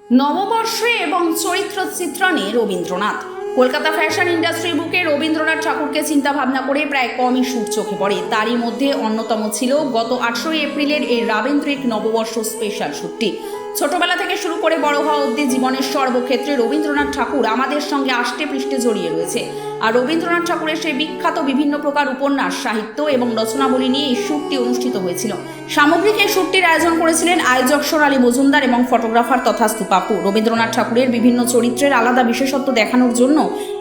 নববর্ষে এবং চরিত্র চিত্রণে রবীন্দ্রনাথ। কলকাতা ফ্যাশন ইন্ডাস্ট্রির বুকে রবীন্দ্রনাথ ঠাকুরকে চিন্তা ভাবনা করে প্রায় কমই শ্যুট চোখে পড়ে। তারই মধ্যে অন্যতম ছিল গত 18 এপ্রিলের এই রাবীন্দ্রিক নববর্ষ স্পেশাল শ্যুটটি। ছোটবেলা থেকে শুরু করে বড় হওয়া অবধি জীবনের সর্বক্ষেত্রে রবীন্দ্রনাথ ঠাকুর আমাদের সঙ্গে আষ্টে পৃষ্ঠে জড়িয়ে রয়েছে। আর রবীন্দ্রনাথ ঠাকুরের সেই বিখ্যাত বিভিন্ন প্রকার উপন্যাস, সাহিত্য এবং রচনাবলী নিয়ে এই শ্যুটটি অনুষ্ঠিত হয়েছিল। সামগ্রিক এই শ্যুটটির আয়োজন করেছিলেন আয়োজক সোনালী মজুমদার এবং ফটোগ্রাফার তথাস্তু পাপু। রবীন্দ্রনাথ ঠাকুরের বিভিন্ন চরিত্রের আলাদা বিশেষত্ব দেখানোর জন্য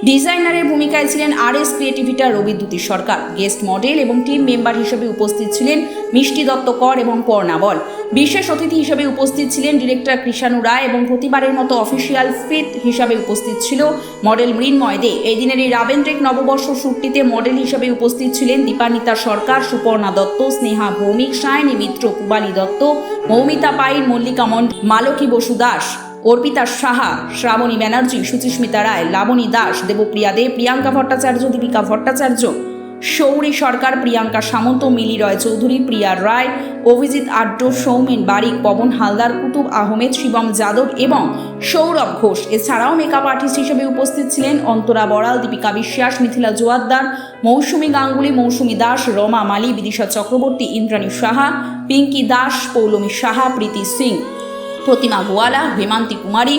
ডিজাইনারের ভূমিকায় ছিলেন RS ক্রিয়েটিভিটার রবিদ্যুতি সরকার। গেস্ট মডেল এবং টিম মেম্বার হিসেবে উপস্থিত ছিলেন মিষ্টি দত্ত কর এবং পর্ণাবল। বিশেষ অতিথি হিসেবে উপস্থিত ছিলেন ডিরেক্টর কৃষাণু রায় এবং প্রতিবারের মতো অফিসিয়াল ফিট হিসাবে উপস্থিত ছিল মডেল মৃন্ময় দে। এই দিনের এই রাবীন্দ্রিক নববর্ষ শ্যুটটিতে মডেল হিসেবে উপস্থিত ছিলেন দীপান্বিতা সরকার, সুপর্ণা দত্ত, স্নেহা ভৌমিক, সায়নী মিত্র, পুবালী দত্ত, মৌমিতা পাইন, মল্লিকা মন্ডল, মালকী বসু দাস, অর্পিতা সাহা, শ্রাবণী ব্যানার্জি, সুচিস্মিতা রায়, লাবণী দাস, দেবপ্রিয়া দে, প্রিয়াঙ্কা ভট্টাচার্য, দীপিকা ভট্টাচার্য, শৌরী সরকার, প্রিয়াঙ্কা সামন্ত, মিলি রয় চৌধুরী, প্রিয়া রায়, অভিজিৎ আড্ড, সৌমেন বারিক, পবন হালদার, কুতুব আহমেদ, শিবম যাদব এবং সৌরভ ঘোষ। এছাড়াও মেকআপ আর্টিস্ট হিসেবে উপস্থিত ছিলেন অন্তরা বড়াল, দীপিকা বিশ্বাস, মিথিলা জোয়ারদার, মৌসুমী গাঙ্গুলি, মৌসুমী দাস, রমা মালি, বিদিশা চক্রবর্তী, ইন্দ্রাণী সাহা, পিঙ্কি দাস, পৌলমী সাহা, প্রীতি সিং, প্রতিমা গোয়ালা, হেমান্তি কুমারী,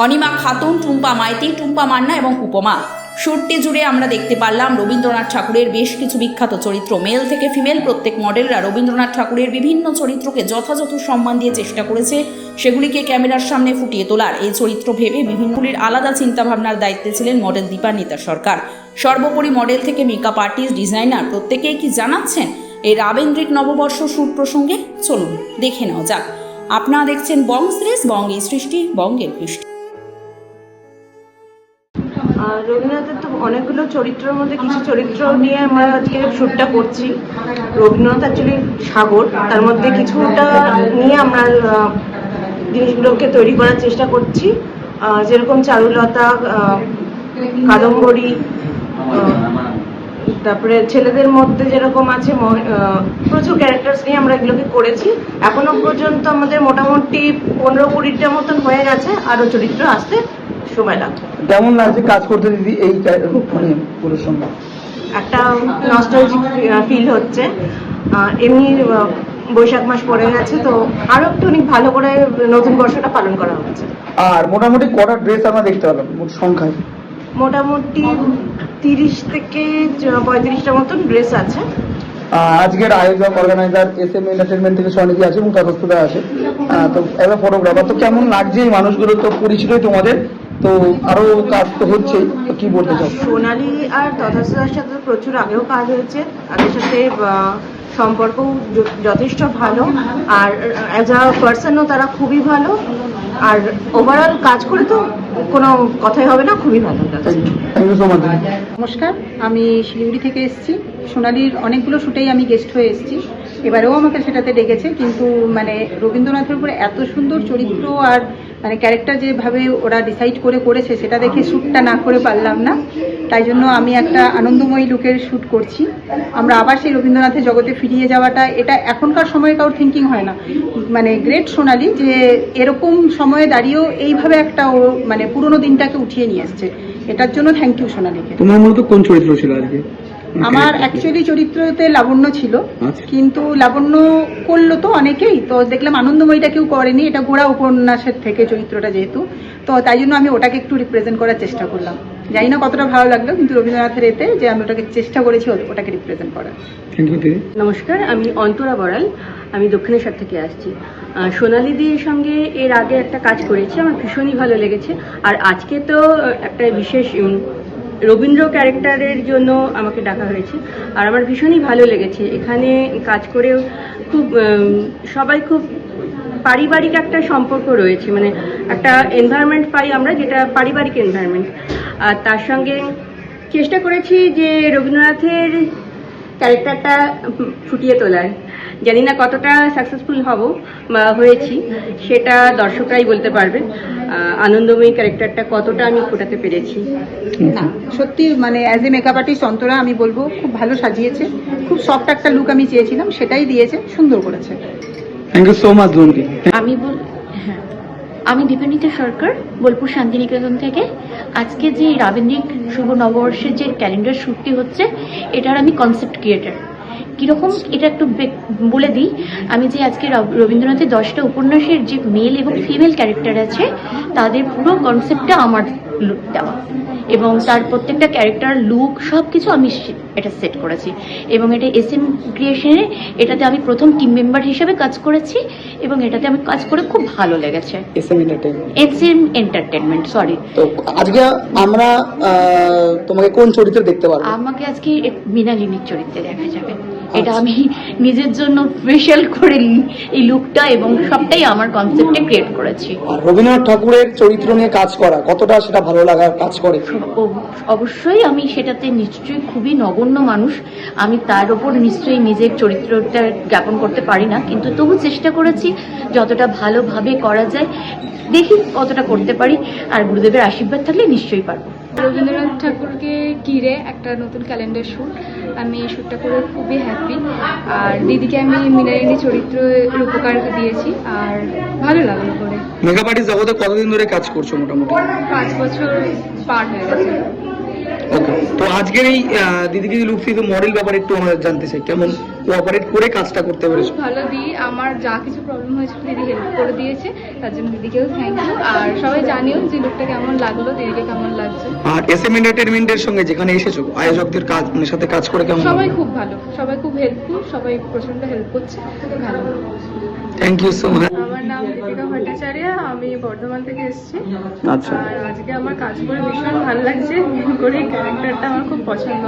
অনিমা খাতুন, টুম্পা মাইতি, টুম্পা মান্না এবং উপমা। শ্যুটটি জুড়ে আমরা দেখতে পারলাম রবীন্দ্রনাথ ঠাকুরের বেশ কিছু বিখ্যাত চরিত্র। মেল থেকে ফিমেল প্রত্যেক মডেলরা রবীন্দ্রনাথ ঠাকুরের বিভিন্ন চরিত্রকে যথাযথ সম্মান দিয়ে চেষ্টা করেছে সেগুলিকে ক্যামেরার সামনে ফুটিয়ে তোলার। এই চরিত্র ভেবে বিভিন্নগুলির আলাদা চিন্তাভাবনার দায়িত্বে ছিলেন মডেল দীপান্বিতা সরকার। সর্বোপরি মডেল থেকে মেকআপ আর্টিস্ট, ডিজাইনার প্রত্যেকেই কি জানাচ্ছেন এই রাবীন্দ্রিক নববর্ষ শ্যুট প্রসঙ্গে, চলুন দেখে নেওয়া যাক। আপনারা দেখছেন বং সিরিজ, বঙ্গের সৃষ্টি, বঙ্গের কৃষ্টি। রবীন্দ্রনাথের তো অনেকগুলো চরিত্রের মধ্যে কিছু চরিত্র নিয়ে আমরা আজকে শ্যুটটা করছি। রবীন্দ্রনাথ অ্যাকচুয়ালি সাগর, তার মধ্যে কিছুটা নিয়ে আমরা জিনিসগুলোকে তৈরি করার চেষ্টা করছি। যেরকম চারুলতা, কাদম্বরী, তারপরে ছেলেদের মধ্যে যেরকম আছে প্রচুর ক্যারেক্টার্স নিয়ে আমরা এগুলোকে করেছি। এখনো পর্যন্ত আমাদের মোটামুটি 15-20টা মতন হয়ে গেছে, আরো চরিত্র আসতে সময় লাগবে। কেমন লাগছে কাজ করতে দিদি এই পুরো সঙ্গে? একটা নস্টালজিক ফিল হচ্ছে। এমনি বৈশাখ মাস পড়ে গেছে, তো আরো একটু অনেক ভালো করে নতুন বর্ষটা পালন করা হচ্ছে। আর মোটামুটি কটা ড্রেস আমরা দেখতে পেলাম সংখ্যায়? মোটামুটি 30 থেকে 35টা মতন ড্রেস আছে। আজকের আয়োজক অর্গানাইজার SM এন্টারটেনমেন্ট থেকে স্বনিধি আছে এবং তথস্থতা আছে, তো এবার ফটোগ্রাফার। তো কেমন লাগছে এই মানুষগুলো? তো পরিচিতই তোমাদের, তো আরো কাজ তো হচ্ছেই, তো কি বলতে চাও? সোনালী আর তথস্থতার সাথে প্রচুর আগেও কাজ হয়েছে, তাদের সাথে সম্পর্ক যথেষ্ট ভালো, আর অ্যাজ আ পার্সনও তারা খুবই ভালো। আর ওভারঅল কাজ করে তো কোনো কথাই হবে না, খুবই ভালো লাগছে। Thank you so much. নমস্কার, আমি শিলিগুড়ি থেকে এসেছি। সোনালীর অনেকগুলো শ্যুটেই আমি গেস্ট হয়ে এসেছি, এবারেও আমাকে সেটাতে ডেকেছে। কিন্তু মানে রবীন্দ্রনাথের উপরে এত সুন্দর চরিত্র আর মানে ক্যারেক্টার যেভাবে ওরা ডিসাইড করে করেছে, সেটা দেখে শ্যুটটা না করে পারলাম না। তাই জন্য আমি একটা আনন্দময়ী লুকের শ্যুট করছি। আমরা আবার সেই রবীন্দ্রনাথের জগতে ফিরিয়ে যাওয়াটা, এটা এখনকার সময়ে কারোর থিঙ্কিং হয় না। মানে গ্রেট সোনালী যে এরকম সময়ে দাঁড়িয়েও এইভাবে একটা ও মানে পুরোনো দিনটাকে উঠিয়ে নিয়ে এসছে, এটার জন্য থ্যাংক ইউ সোনালীকে। তোমার মূলত কোন চরিত্র ছিল আজকে? আমার অ্যাকচুয়ালি চরিত্রতে লাবণ্য ছিল, কিন্তু লাবণ্য করলো তো অনেকেই, তো দেখলাম আনন্দময়ীটা কেউ করেনি। এটা গোড়া উপন্যাসের থেকে চরিত্রটা যেহেতু, তো তাই জন্য আমি ওটাকে একটু রিপ্রেজেন্ট করার চেষ্টা করলাম। জানি না কতটা ভালো লাগলো, কিন্তু রবীন্দ্রনাথের এতে যে আমি ওটাকে চেষ্টা করেছি ওটাকে রিপ্রেজেন্ট করার। নমস্কার, আমি অন্তরা বড়াল, আমি দক্ষিণেশ্বর থেকে আসছি। সোনালী দির সঙ্গে এর আগে একটা কাজ করেছি, আমার ভীষণই ভালো লেগেছে। আর আজকে তো একটা বিশেষ রবীন্দ্র ক্যারেক্টারের জন্য আমাকে ডাকা হয়েছে, আর আমার ভীষণই ভালো লেগেছে এখানে কাজ করেও। খুব সবাই খুব পারিবারিক একটা সম্পর্ক রয়েছে, মানে একটা এনভায়রনমেন্ট পাই আমরা, যেটা পারিবারিক এনভায়রনমেন্ট। আর তার সঙ্গে চেষ্টা করেছি যে রবীন্দ্রনাথের ক্যারেক্টারটা ফুটিয়ে তোলার। জানি না কতটা সাকসেসফুল হয়েছি, সেটা দর্শকরাই বলতে পারবে। আনন্দময়ী ক্যারেক্টারটা কতটা আমি ফোটাতে পেরেছি। না সত্যি মানে as a makeup artist Antara আমি বলবো খুব ভালো সাজিয়েছে। খুব সফট একটা লুক আমি চেয়েছিলাম, সেটাই দিয়েছে, সুন্দর করেছে। Thank you so much. আমি আমি দীপান্বিতা সরকার, বোলপুর শান্তিনিকেতন থেকে। আজকে যে রাবীন্দ্রিক শুভ নববর্ষের যে ক্যালেন্ডার শ্যুটটি হচ্ছে, এটার আমি কনসেপ্ট ক্রিয়েটার। কীরকম এটা একটু বলে দিই। আমি যে আজকে রবীন্দ্রনাথের 10টা উপন্যাসের যে মেল এবং ফিমেল ক্যারেক্টার আছে, তাদের পুরো কনসেপ্টটা আমার দেওয়া, এবং তার প্রত্যেকটা ক্যারেক্টার লুক সব কিছু আমি এটা সেট করেছি। এবং এটা SM ক্রিয়েশনে এটাতে আমি প্রথম টিম মেম্বার হিসেবে কাজ করেছি, এবং এটাতে আমি কাজ করে খুব ভালো লেগেছে। SM entertainment, sorry. তো আজকে আমরা তোমাকে কোন চরিত্রে দেখতে পারবো? আমাকে আজকে মৃণালিনীর চরিত্রে দেখা যাবে। এটা আমি নিজের জন্য স্পেশাল করে এই লুকটা এবং সবটাই আমার কনসেপ্টে ক্রিয়েট করেছি। আর রবীন্দ্রনাথ ঠাকুরের চরিত্র নিয়ে কাজ করা কতটা সেটা ভালো লাগার কাজ করে? অবশ্যই আমি সেটাতে নিশ্চয়ই খুবই নগণ্য মানুষ, আমি তার ওপর নিশ্চয়ই নিজের চরিত্রটা জ্ঞাপন করতে পারি না, কিন্তু তবু চেষ্টা করেছি যতটা ভালোভাবে করা যায়, দেখি কতটা করতে পারি। আর গুরুদেবের আশীর্বাদ থাকলে নিশ্চয়ই পারবো। রবীন্দ্রনাথ ঠাকুরকে ঘিরে একটা নতুন ক্যালেন্ডার শ্যুট, আমি এই শ্যুটটা করে খুবই হ্যাপি। আর দিদিকে আমি মৃণালিনী চরিত্র রূপকার দিয়েছি, আর ভালো লাগলো করে। মেকআপ আর্টিস্ট জগতে কতদিন ধরে কাজ করছো মোটামুটি? 5 বছর পার হয়ে গেছে। ওকে, তো আজকের এই দিদিকে যে লুক দিতে মডেল ব্যাপারে একটু আমরা জানতে চাই, কেমন কোঅপারেট করে কাজটা করতে পেরেছো? ভালো দিই, আমার যা কিছু প্রবলেম হয়েছিল দিদি হেল্প করে দিয়েছে, তার জন্য দিদিকেও থ্যাংক ইউ। আর সবাই জানিও যে লুকটা কেমন লাগলো, দিদিকে কেমন লাগছে। আর SM এন্টারটেইনমেন্টের সঙ্গে যেখানে এসেছো, আয়োজকদের কাজ মানে সাথে কাজ করে কেমন? সবাই খুব ভালো, সবাই খুব হেল্পফুল, সবাই প্রচন্ড হেল্প করছে, ভালো। Thank you so much. আমার নাম দীপিকা ভট্টাচার্য, আমি বর্ধমান থেকে এসেছি। আচ্ছা, আর আজকে আমার কাজ করে ভীষণ ভালো লাগছে, মেন করে ক্যারেক্টারটা আমার খুব পছন্দ।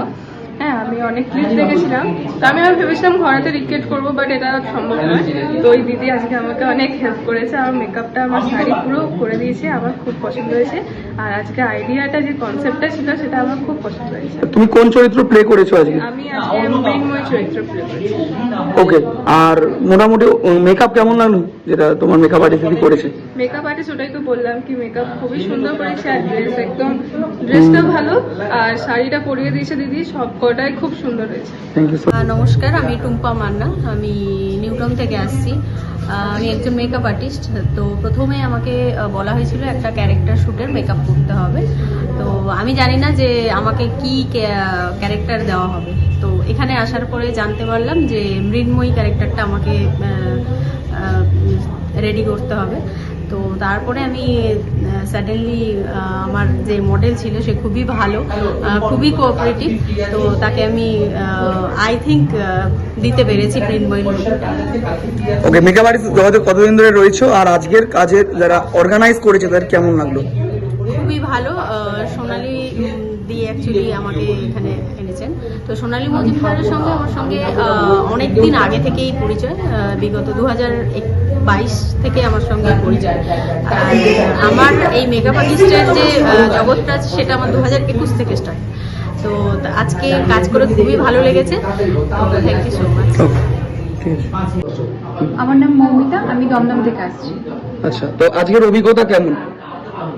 হ্যাঁ, আমি অনেক ক্লিপ দেখেছিলাম, তো আমি ভেবেছিলাম ঘরেতে রিক্রিয়েট করবো, বাট এটা সম্ভব নয়। তো ওই দিদি আজকে আমাকে অনেক হেল্প করেছে, আমার মেকআপটা, আমার শাড়ি পুরো করে দিয়েছে, আমার খুব পছন্দ হয়েছে। আর আজকে আইডিয়াটা, যে কনসেপ্টটা ছিল, সেটা আমার খুব পছন্দ হয়েছে। তুমি কোন চরিত্র প্লে করেছো আজকে? আমি আজকে মৃন্ময় চরিত্র প্লে করেছি। ওকে, আর মোটামুটি মেকআপ কেমন লাগলো যেটা তোমার মেকআপ আর্টিস্ট দিদি করেছে? মেকআপ আর্টিস্ট, ওটাই তো বললাম কি মেকআপ খুবই সুন্দর করেছে, আর ড্রেসটা ভালো, আর শাড়িটা পরিয়ে দিয়েছে দিদি, সব কটাই খুব সুন্দর হয়েছে। Thank you. নমস্কার, আমি টুম্পা মান্না, আমি নিউটাউন থেকে আসছি। আমি একজন মেকআপ আর্টিস্ট। তো প্রথমে আমাকে বলা হয়েছিল একটা ক্যারেক্টার শ্যুটের মেকআপ করতে হবে। তো আমি জানি না যে আমাকে কি ক্যারেক্টার দেওয়া হবে। তো এখানে আসার পরে জানতে পারলাম যে মৃন্ময়ী ক্যারেক্টারটা আমাকে রেডি করতে হবে। তো তারপরে আমি সাডেনলি আমার যে মডেল ছিল সে খুবই ভালো, খুবই কোঅপারেটিভ, তো তাকে আমি আই থিঙ্ক দিতে পেরেছি মৃন্ময়ী। ওকে, মেকআপ আর্টিস্ট জগতে কতদিন ধরে রয়েছো, আর আজকের কাজের যারা অর্গানাইজ করেছে তাদের কেমন লাগলো? খুবই ভালো। সোনালি দি অ্যাকচুয়ালি আমাকে এখানে এনেছেন। তো সোনালি মজুমদারের সঙ্গে আমার সঙ্গে অনেক দিন আগে থেকেই পরিচয়, বিগত 2022 থেকে আমার সঙ্গে পরিচয়। আর আমার এই মেকআপ আর্টিস্টের যে জগৎটা আছে সেটা আমার 2021 থেকে স্টার্ট। তো আজকে কাজ করে খুবই ভালো লেগেছে। Thank you so much. আমার নাম মৌমিতা, আমি দমদম থেকে আসছি। আচ্ছা, তো আজকের অভিজ্ঞতা কেমন?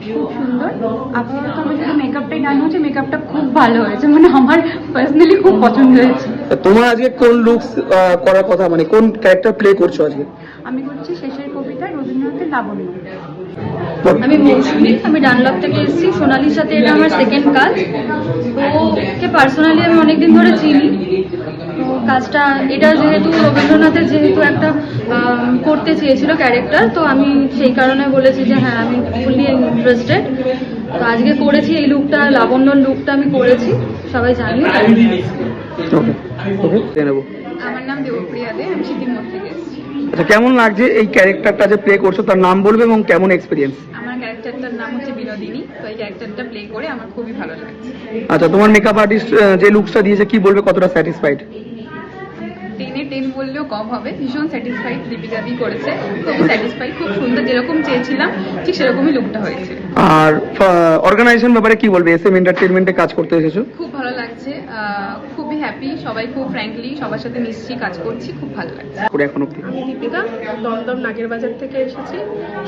খুব সুন্দর। আপাতত আমার যেটা মেকআপটাই ডান হচ্ছে, মেকআপটা খুব ভালো হয়েছে, মানে আমার পার্সোনালি খুব পছন্দ হয়েছে। তোমার আজকে কোন লুকস করার কথা, মানে কোন ক্যারেক্টার প্লে করছো আজকে? আমি করছি শেষের কবিতা, রবীন্দ্রনাথের লাবণ্য। আমি মৌসুমী, আমি ডানলপ থেকে এসেছি। সোনালির সাথে এটা আমার সেকেন্ড কাজ। ওকে পার্সোনালি আমি অনেকদিন ধরে চিনি। তো কাজটা, এটা যেহেতু রবীন্দ্রনাথের যেহেতু একটা করতে চেয়েছিল ক্যারেক্টার, তো আমি সেই কারণে বলেছি যে হ্যাঁ, আমি ফুললি ইন্টারেস্টেড। তো আজকে করেছি এই লুকটা, লাবণ্যর লুকটা আমি করেছি, সবাই জানি। আমার নাম দেবপ্রিয়া দে, আমি সিদ্ধিমঠ থেকে এসেছি। আচ্ছা, কেমন লাগছে এই ক্যারেক্টারটা যে প্লে করছো, তার নাম বলবে এবং কেমন এক্সপিরিয়েন্স? আমার ক্যারেক্টারটার নাম হচ্ছে বিনোদিনী। তো এই ক্যারেক্টারটা প্লে করে আমার খুবই ভালো লাগছে। আচ্ছা, তোমার মেকআপ আর্টিস্ট যে লুকসটা দিয়েছে কি বলবে, কতটা স্যাটিসফাইড? 10-এ 10 বললেও কম হবে। ভীষণ স্যাটিসফাইড, দীপিকা দি করেছে, খুবই স্যাটিসফাইড, খুব সুন্দর, যেরকম চেয়েছিলাম ঠিক সেরকমই লুকটা হয়েছে। আর অর্গানাইজেশন ব্যাপারে কি বলবে? SM এন্টারটেইনমেন্টে কাজ করতে এসেছো, খুব ভালো লাগছে, খুবই হ্যাপি, সবাই খুব ফ্র্যাঙ্কলি সবার সাথে মিশছি, কাজ করছি, খুব ভালো লাগছে। করে এখন অব্দি। আমি দীপিকা, দমদম নাগের বাজার থেকে এসেছি।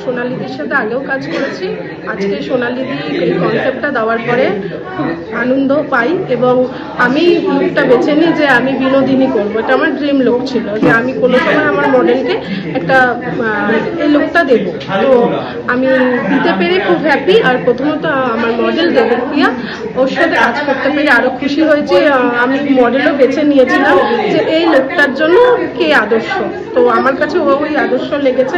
সোনালিদির সাথে আগেও কাজ করেছি। আজকে সোনালিদি এই কনসেপ্টটা দেওয়ার পরে খুব আনন্দ পাই, এবং আমি লুকটা বেছে নিই যে আমি বিনোদিনী করবো, এটা আমার ড্রিম লুক ছিল যে আমি কোনো সময় আমার মডেলকে একটা এই লুকটা দেবো। তো আমি দিতে পেরে খুব হ্যাপি। আর প্রথমত আমার মডেল দেবপ্রিয়া, ওর সাথে কাজ করতে পেরে আরও খুশি হয়েছি। আমি মডেলও বেছে নিয়েছিলাম যে এই লুকটার জন্য কে আদর্শ, তো আমার কাছে ওই আদর্শ লেগেছে।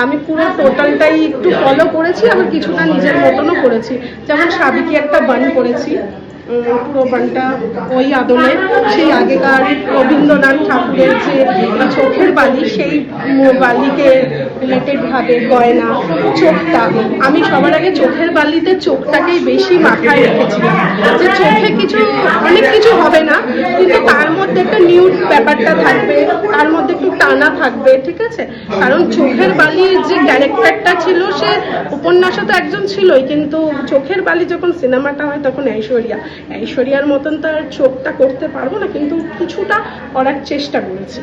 আমি পুরো টোটালটাই একটু ফলো করেছি, আবার কিছুটা নিজের মতনও করেছি। যেমন সাবিকি একটা বান করেছি, পুরো বানটা ওই আদলে সেই আগেকার রবীন্দ্রনাথ ঠাকুরের যে চোখের বালি, সেই বালিকে রিলেটেড ভাবে গয়না, চোখটা আমি সবার আগে চোখের বালিতে চোখটাকেই বেশি মাথায় রেখেছিলাম যে চোখে কিছু অনেক কিছু হবে না, কিন্তু তার মধ্যে একটা নিউড ব্যাপারটা থাকবে, তার মধ্যে একটু টানা থাকবে, ঠিক আছে। কারণ চোখের বালির যে ক্যারেক্টারটা ছিল সে উপন্যাসে তো একজন ছিলই, কিন্তু চোখের বালি যখন সিনেমাটা হয় তখন ঐশ্বরিয়ার মতন তার চোখটা করতে পারবো না, কিন্তু কিছুটা করার চেষ্টা করেছি।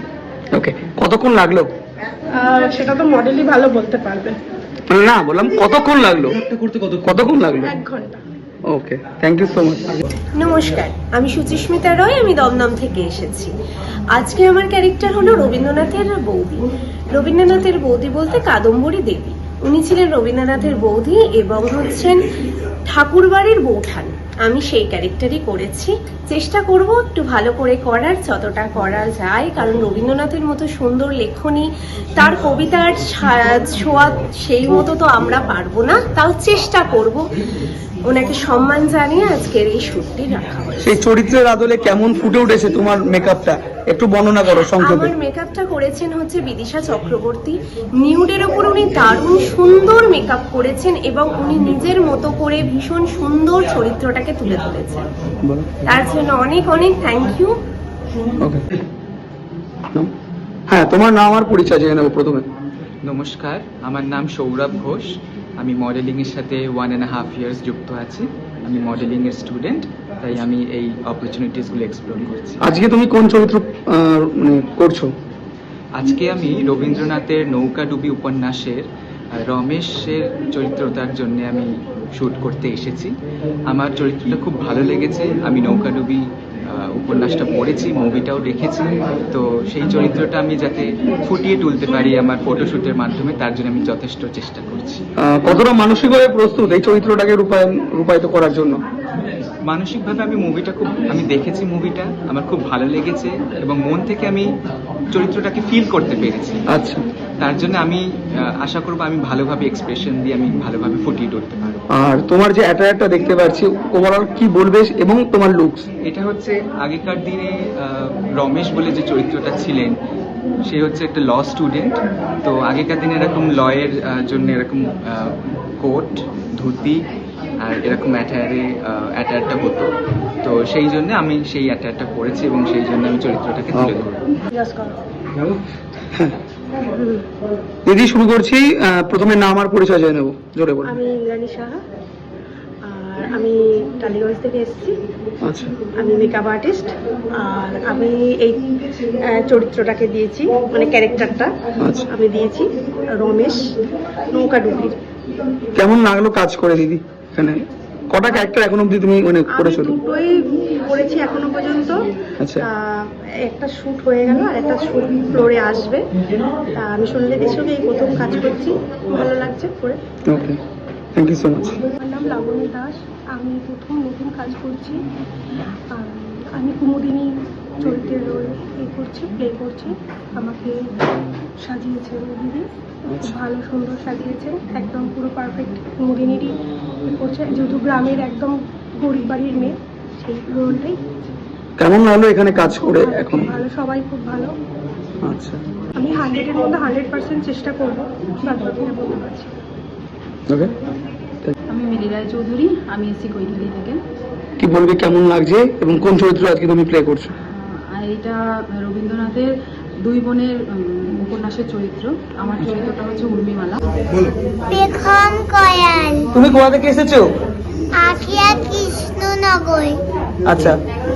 ওকে, কতক্ষণ লাগলো? সেটা তো মডেলই ভালো বলতে পারবে। না, বললাম কতক্ষণ লাগলো কতক্ষণ লাগলো? 1 ঘন্টা। ওকে, থ্যাংক ইউ সো মাচ। নমস্কার, আমি সুচিস্মিতা রয়, আমি দমদম থেকে এসেছি। আজকে আমার ক্যারেক্টার হলো রবীন্দ্রনাথের বৌদি। রবীন্দ্রনাথের বৌদি বলতে কাদম্বরী দেবী। উনি ছিলেন রবীন্দ্রনাথের বৌদি এবং হচ্ছেন ঠাকুরবাড়ির বৌঠান। আমি সেই ক্যারেক্টারই করেছি। চেষ্টা করব একটু ভালো করে করার, যতটা করা যায়, কারণ রবীন্দ্রনাথের মতো সুন্দর লেখনী, তার কবিতার ছোঁয়া সেই মতো তো আমরা পারবো না, তাও চেষ্টা করব। ওনাকে সম্মান জানিয়ে আজকের এই শুটটি রাখা হয়েছে। সেই চরিত্রের আদলে কেমন ফুটে উঠেছে তোমার মেকআপটা, একটু বর্ণনা করো সংক্ষেপে। আমার মেকআপটা করেছেন হচ্ছে বিদিশা চক্রবর্তী। নিউডের ওপর উনি দারুণ সুন্দর মেকআপ করেছেন এবং উনি নিজের মতো করে ভীষণ সুন্দর চরিত্রটাকে তুলে ধরেছেন। তার জন্য অনেক অনেক থ্যাংক ইউ। ওকে, হ্যাঁ, তোমার নাম আর পরিচয় জেনে নেবো প্রথমে। নমস্কার, আমার নাম সৌরভ ঘোষ। আমি মডেলিংয়ের সাথে 1.5 ইয়ার্স যুক্ত আছি। আমি মডেলিংয়ের স্টুডেন্ট, তাই আমি এই অপরচুনিটিসগুলো এক্সপ্লোর করছি। আজকে তুমি কোন চরিত্র করছো? আজকে আমি রবীন্দ্রনাথের নৌকাডুবি উপন্যাসের রমেশের চরিত্রটার জন্য আমি শ্যুট করতে এসেছি। আমার চরিত্রটা খুব ভালো লেগেছে। আমি নৌকাডুবি উপন্যাসটা পড়েছি, মুভিটাও দেখেছি, তো সেই চরিত্রটা আমি যাতে ফুটিয়ে তুলতে পারি আমার ফটোশুটের মাধ্যমে, তার জন্য আমি যথেষ্ট চেষ্টা করছি। কতটা মানসিকভাবে প্রস্তুত এই চরিত্রটাকে রূপায়িত করার জন্য? মানসিকভাবে আমি দেখেছি মুভিটা, আমার খুব ভালো লেগেছে এবং মন থেকে আমি চরিত্রটাকে ফিল করতে পেরেছি। আচ্ছা, তার জন্য আমি আশা করবো আমি ভালোভাবে এক্সপ্রেশন দিয়ে আমি ভালোভাবে ফুটিয়ে তুলতে পারবো। আর তোমার যে অ্যাটায়ারটা দেখতে পাচ্ছি, ওভারঅল কি বলবে এবং তোমার লুকস? এটা হচ্ছে আগেকার দিনে রমেশ বলে যে চরিত্রটা ছিলেন, সে হচ্ছে একটা ল স্টুডেন্ট। তো আগেকার দিনে এরকম লয়ের জন্য এরকম কোট, ধুতি আর এরকম অ্যাটায়ারটা হতো। তো সেই জন্য আমি সেই অ্যাটায়ারটা পরেছি এবং সেই জন্য আমি চরিত্রটাকে তুলে ধরবো। দিদি, শুরু করছি। প্রথমে নাম আর পরিচয় জেনে নেবো, জোরে বলো। আমি ইন্দ্রাণী সাহা, আর আমি টালিগঞ্জ থেকে এসেছি। আচ্ছা, আমি মেকআপ আর্টিস্ট, আর আমি এই চরিত্রটাকে দিয়েছি, মানে ক্যারেক্টারটা আচ্ছা। আমি দিয়েছি রমেশ নৌকাডুবির। কেমন লাগলো কাজ করে দিদি? এখানে কটা ক্যারেক্টার এখন অবধি তুমি করেছো? আমি দুটোই করেছি এখনো পর্যন্ত। আচ্ছা। একটা শুট হয়ে গেল আর একটা শুট ফ্লোরে আসবে। আমি সোনালিদির সঙ্গে এই প্রথম কাজ করছি, ভালো লাগছে করে। ওকে, থ্যাংক ইউ সো মাচ। আমার নাম লাবণী দাস, আমি প্রথম নতুন কাজ করছি। আমি কুমুদিনী চরিত্রের রোল প্লে করছি। আমাকে সাজিয়েছেন দিদি, ভালো সুন্দর সাজিয়েছেন, একদম পুরো পারফেক্ট কুমুদিনীরই করছে, যেহেতু গ্রামের একদম গরিব বাড়ির মেয়ে, সেই রোলটাই। কেমন লাগলো এখানে কাজ করে? এখন ভালো, সবাই খুব ভালো। আচ্ছা, আমি 100-এর মধ্যে 100% চেষ্টা করবো, বাদবাকিটা বলতে পারছি। ওকে, আমি মিলি রায় চৌধুরী, আমি এসছি কৈথেলি থেকে। কি বলবে, কেমন লাগছে এবং কোন চরিত্র আজকে তুমি প্লে করছো? আর এটা রবীন্দ্রনাথের 2 বোনের উপন্যাসের চরিত্র। আমার চরিত্রটা হচ্ছে উর্মিমালা। বেগম কয়াল। তুমি কোথা থেকে এসেছো? আখিয়া কৃষ্ণনগর। আচ্ছা,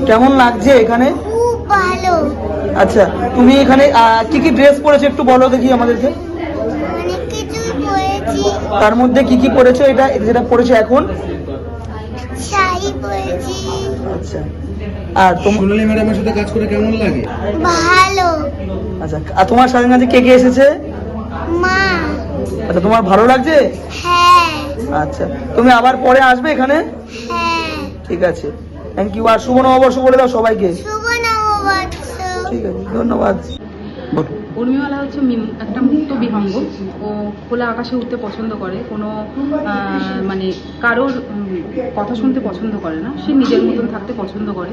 কেমন লাগছে এখানে? খুব ভালো। আচ্ছা, তুমি এখানে কি কি ড্রেস পরেছো একটু বলো দেখি আমাদেরকে। অনেক কিছুই পরেছি। তার মধ্যে কি কি পরেছো? এটা যেটা পরেছো এখন? শাড়ি পরেছি। আচ্ছা, আর সোনালী ম্যাডামের সাথে কাজ করে কেমন লাগে? ভালো। আচ্ছা, আর তোমার সাথে কাছে কে কে এসেছে? মা। আচ্ছা, তোমার ভালো লাগছে? হ্যাঁ। আচ্ছা, তুমি আবার পরে আসবে এখানে? হ্যাঁ। ঠিক আছে, থ্যাংক ইউ। আর শুভ নববর্ষ বলে দাও সবাইকে। শুভ নববর্ষ। ঠিক আছে, ধন্যবাদ। বলো। উর্মিমালা হচ্ছে একটা মুক্ত বিহঙ্গ। ও খোলা আকাশে উঠতে পছন্দ করে, কোনো মানে কারোর কথা শুনতে পছন্দ করে না, সে নিজের মতন থাকতে পছন্দ করে।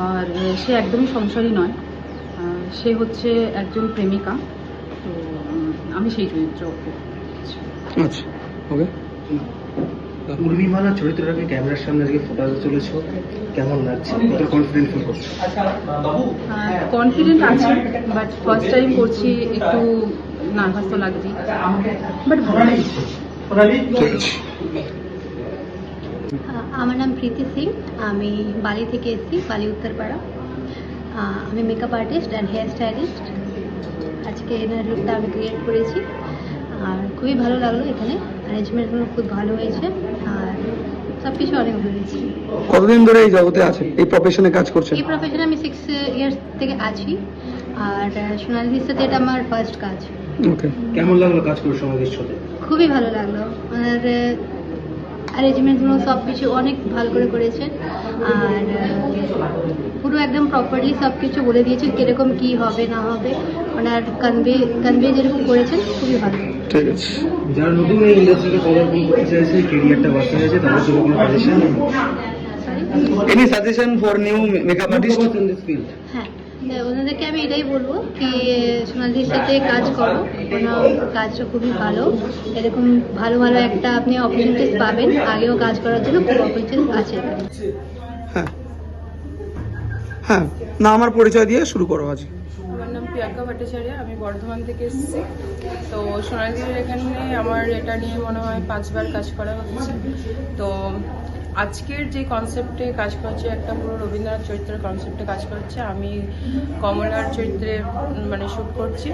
আর সে একদমই সংসারী নয়, সে হচ্ছে একজন প্রেমিকা। তো আমি সেই চরিত্র। আচ্ছা, ওকে। উর্মিমালা চরিত্রটাকে ক্যামেরার সামনে আজকে ফোটাতে চলেছো, কেমন লাগছে? কত কনফিডেন্ট ফিল করছো? কনফিডেন্ট আছে, বাট ফার্স্ট টাইম করছি, একটু নার্ভাস তো লাগছে, বাট ভালো লাগছে। আমার নাম প্রীতি সিং, আমি বালি থেকে এসেছি, বালি উত্তরপাড়া। আমি makeup artist and hair stylist. আজকে এনার লুকটা আমি ক্রিয়েট করেছি, আর খুবই ভালো লাগলো। এখানে অ্যারেঞ্জমেন্টগুলো খুব ভালো হয়েছে, আর সব কিছু অনেক ভালো হয়েছে। কতদিন ধরে এই জগতে আছে, এই প্রফেশনে কাজ করছেন? এই প্রফেশনে আমি 6 ইয়ার্স থেকে আছি, আর সোনালির সাথে এটা আমার ফার্স্ট কাজ। ওকে, কেমন লাগলো কাজ করে সমাজের সাথে? খুবই ভালো লাগলো, আর অ্যারেঞ্জমেন্টগুলো সব কিছু অনেক ভালো করে করেছেন, আর পুরো একদম প্রপারলি সব কিছু বলে দিয়েছেন কিরকম কি হবে না হবে, ওনার কনভে যেরকম করেছেন খুবই ভালো। ঠিক আছে। যারা নতুন এই ইন্ডাস্ট্রিতে পদার্পণ করতে চাইছে, ক্যারিয়ারটা বাঁচতে চাইছে, তাদের জন্য কোনো suggestion? Any suggestion for new makeup artist in this field? হ্যাঁ, ওনাদেরকে আমি এটাই বলবো কি সোনালির সাথে কাজ করো, ওনার কাজটা খুবই ভালো। এরকম ভালো ভালো একটা আপনি অপরচুনিটিস পাবেন, আগেও কাজ করার জন্য খুব অপরচুনিটিস আছে। হ্যাঁ হ্যাঁ, না আমার পরিচয় দিয়ে শুরু করো আজ। আমার নাম প্রিয়াঙ্কা ভট্টাচার্য, আমি বর্ধমান থেকে এসেছি। তো সোনালির এখানে আমার এটা নিয়ে মনে হয় 5 বার কাজ করা হচ্ছে। তো আজকের যে কনসেপ্টে কাজ করছে, একটা পুরো রবীন্দ্রনাথ চরিত্রের কনসেপ্টে কাজ করছে। আমি কমলার চরিত্রে মানে শ্যুট করছি,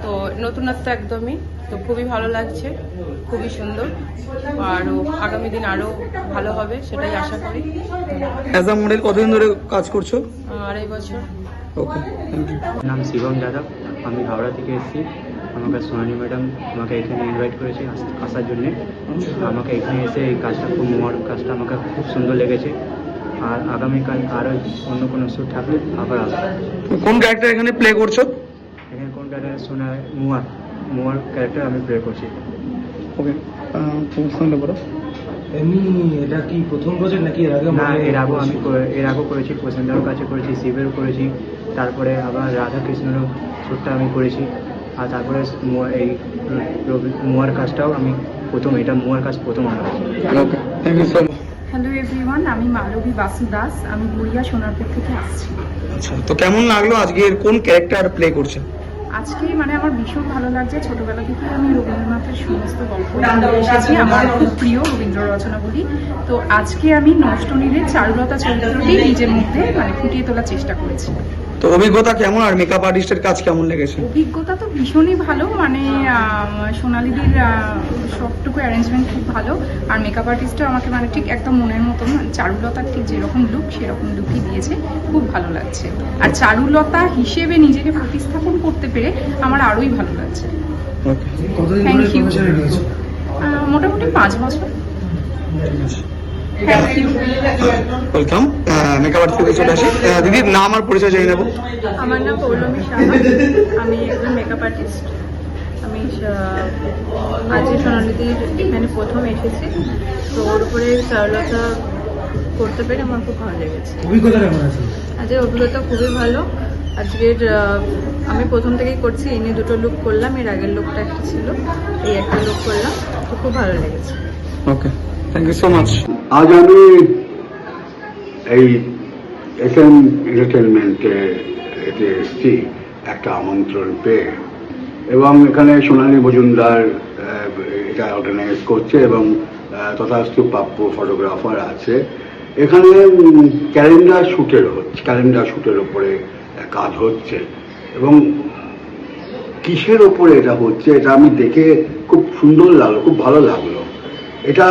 তো নতুনত্ব একদমই। তো খুবই ভালো লাগছে, খুবই সুন্দর, আরও আগামী দিন আরও ভালো হবে সেটাই আশা করি। অ্যাজ আ মডেল কতদিন ধরে কাজ করছো? 2.5 বছর। ওকে, থ্যাংক ইউ। নাম শিবম যাদব, আমি হাওড়া থেকে এসেছি। আমাকে সোনালী ম্যাডাম আমাকে এখানে ইনভাইট করেছে আসার জন্যে। আমাকে এখানে এসে এই কাজটা খুব কাজটা আমাকে খুব সুন্দর লেগেছে। আর আগামীকাল আরও অন্য কোনো শ্যুট থাকলে আবার আসবো। কোন ক্যারেক্টার এখানে প্লে করছো? এখানে কোন ক্যারেক্টার? মুয়ার ক্যারেক্টার আমি প্লে করছি। ওকে, প্রশ্নটা বলো। এমনি এটা কি প্রথম প্রজেক্ট নাকি এর আগে? না, এর আগেও করেছি, প্রসেনদারও কাছে করেছি, শিবেরও করেছি, তারপরে আবার রাধা কৃষ্ণেরও শ্যুটটা আমি করেছি। আর তারপরে এই মুয়ার কাজটাও আমি এটা মুয়ার কাজ প্রথম আমার। Okay, thank you so much. Hello everyone, আমি মালবী বাসু দাস, আমি গড়িয়া সোনারপুর থেকে আসছি। আচ্ছা, তো কেমন লাগলো আজকের কোন ক্যারেক্টার প্লে করছেন? আজকে মানে আমার ভীষণ ভালো লাগছে। ছোটবেলা থেকে আমি রবীন্দ্রনাথের সমস্ত গল্প এসেছি, আমার খুব প্রিয় রবীন্দ্র রচনাগুলি। তো আজকে আমি নষ্টনীরের চারুলতা চরিত্রটি নিজের মধ্যে মানে ফুটিয়ে তোলার চেষ্টা করেছি। তো অভিজ্ঞতা কেমন, আর মেকআপ আর্টিস্টের কাজ কেমন লেগেছে? অভিজ্ঞতা তো ভীষণই ভালো, মানে সোনালিদির সবটুকু অ্যারেঞ্জমেন্ট খুব ভালো, আর মেকআপ আর্টিস্টও আমাকে মানে ঠিক একদম মনের মতন, চারুলতার ঠিক যেরকম লুক সেরকম লুকই দিয়েছে, খুব ভালো লাগছে। আর চারুলতা হিসেবে নিজেকে প্রতিস্থাপন করতে পেরে আমার আরোই ভালো লাগছে। Thank you. মোটামুটি 5 বছর। ওয়েলকাম। মেকআপ আর্টিস্টে চলে আসি। দিদির নাম আর পরিচয় জেনে নেবো। আমার নাম পৌলমী সাহা, আমি একজন মেকআপ আর্টিস্ট। আমি আজকে সোনালিদির এখানে প্রথম এসেছি, তো ওর উপরে চারুলতা করতে পেরে আমার খুব ভালো লেগেছে। অভিজ্ঞতা কেমন আছে? আজকের অভিজ্ঞতা খুবই ভালো। আজকের আমি প্রথম থেকেই করছি, ইনি 2টো লুক করলাম, এর আগের লুকটা একটা ছিল, এই একটা লুক করলাম, তো খুব ভালো লেগেছে। ওকে, থ্যাংক ইউ সো মাচ। আজ আমি এই এসএম এন্টারটেনমেন্টে এসেছি একটা আমন্ত্রণ পেয়ে, এবং এখানে সোনালী মজুমদার এটা অর্গানাইজ করছে, এবং তথাস্তু প্রাপ্য ফটোগ্রাফার আছে। এখানে ক্যালেন্ডার শ্যুটের ওপরে কাজ হচ্ছে, এবং কিসের ওপরে এটা হচ্ছে এটা আমি দেখে খুব সুন্দর লাগলো, খুব ভালো লাগলো। এটা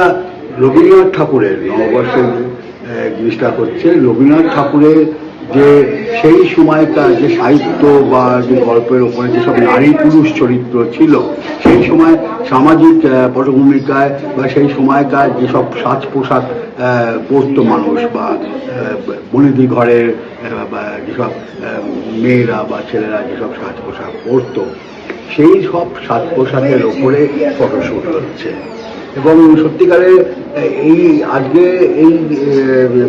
রবীন্দ্রনাথ ঠাকুরের নববর্ষের জিনিসটা হচ্ছে রবীন্দ্রনাথ ঠাকুরের যে সেই সময়কার যে সাহিত্য বা যে গল্পের ওপরে যেসব নারী পুরুষ চরিত্র ছিল, সেই সময় সামাজিক পটভূমিকায় বা সেই সময়কার যেসব সাজ পোশাক পরতো মানুষ বা বনেদি ঘরের বা যেসব মেয়েরা বা ছেলেরা যেসব সাজ পোশাক পরতো, সেই সব সাজ পোশাকের ওপরে ফটোশ্যুট হচ্ছে। এবং সত্যিকারে এই আজকে এই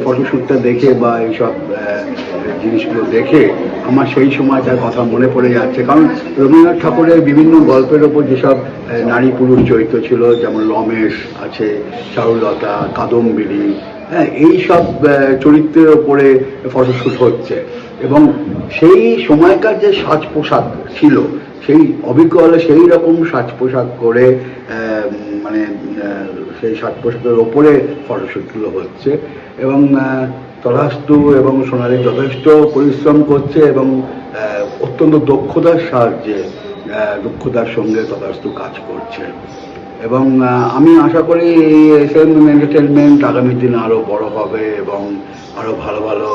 ফটোশ্যুটটা দেখে বা এইসব জিনিসগুলো দেখে আমার সেই সময়টার কথা মনে পড়ে যাচ্ছে। কারণ রবীন্দ্রনাথ ঠাকুরের বিভিন্ন গল্পের ওপর যেসব নারী পুরুষ চরিত্র ছিল, যেমন রমেশ আছে, চারুলতা, কাদম্বিনী, হ্যাঁ, এইসব চরিত্রের ওপরে ফটোশ্যুট হচ্ছে। এবং সেই সময়কার যে সাজ পোশাক ছিল, সেই অবিকল সেই রকম সাজ পোশাক করে মানে সেই সাজ পোশাকের ওপরে ফটোশ্যুটগুলো হচ্ছে। এবং তথাস্তু এবং সোনালী যথেষ্ট পরিশ্রম করছে এবং অত্যন্ত দক্ষতার সাহায্যে দক্ষতার সঙ্গে তথাস্তু কাজ করছে। এবং আমি আশা করি এই SM এন্টারটেনমেন্ট আগামী দিনে আরও বড় হবে এবং আরও ভালো ভালো